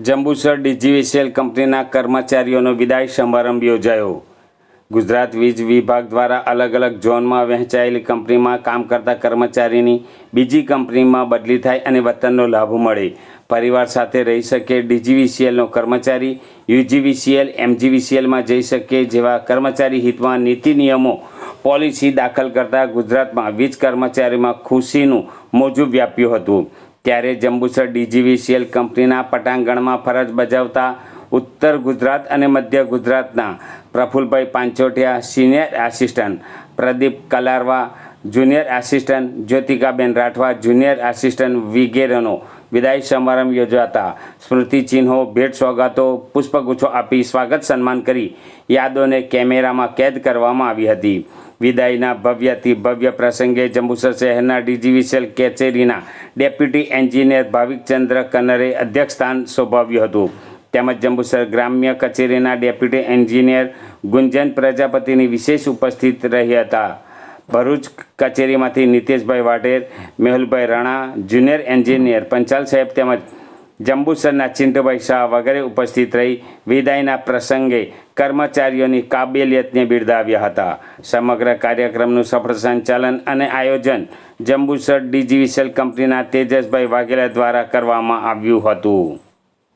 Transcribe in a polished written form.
Jambusar DGVCL કંપનીના કર્મચારીઓનો વિદાય સમારંભ યોજાયો। ગુજરાત વીજ વિભાગ દ્વારા અલગ અલગ ઝોનમાં વહેંચાયેલી કંપનીમાં કામ કરતા કર્મચારીની બીજી કંપનીમાં બદલી થાય અને વતનનો લાભ મળે, પરિવાર સાથે રહી શકે, ડીજીવીસીએલનો કર્મચારી યુજીવીસીએલ એમજીવીસીએલમાં જઈ શકે જેવા કર્મચારી હિતમાં નીતિ નિયમો પોલિસી દાખલ કરતા ગુજરાતમાં વીજ કર્મચારીમાં ખુશીનું મોજું વ્યાપ્યું હતું। ત્યારે જંબુસર ડીજીવીસીએલ કંપનીના પટાંગણમાં ફરજ બજાવતા ઉત્તર ગુજરાત અને મધ્ય ગુજરાતના Prafulbhai Panchotiya senior assistant, Pradeep Kalarva junior assistant, Jyotikaben Rathva junior assistant વગેરેનો વિદાય સમારંભ યોજાતા સ્મૃતિચિહ્નો, ભેટ સોગાતો, પુષ્પગુચ્છો આપી સ્વાગત સન્માન કરી યાદોને કેમેરામાં કેદ કરવામાં આવી હતી। વિદાયના ભવ્યથી ભવ્ય પ્રસંગે જંબુસર શહેરના ડીજીવીસીએલ કચેરીના ડેપ્યુટી એન્જિનિયર ભાવિકચંદ્ર કન્નરે અધ્યક્ષસ્થાન શોભાવ્યું હતું, તેમજ જંબુસર ગ્રામ્ય કચેરીના ડેપ્યુટી એન્જિનિયર ગુંજન પ્રજાપતિની વિશેષ ઉપસ્થિત રહ્યા હતા। ભરૂચ કચેરીમાંથી નીતેશભાઈ વાઢેર, મેહુલભાઈ રાણા જુનિયર એન્જિનિયર, પંચાલ સાહેબ તેમજ જંબુસરના ચિંટુભાઈ શાહ વગેરે ઉપસ્થિત રહી વિદાયના પ્રસંગે કર્મચારીઓની કાબેલિયતને બિરદાવ્યા હતા। સમગ્ર કાર્યક્રમનું સફળ સંચાલન અને આયોજન જંબુસર ડીજીવીસીએલ કંપનીના તેજસભાઈ વાઘેલા દ્વારા કરવામાં આવ્યું હતું।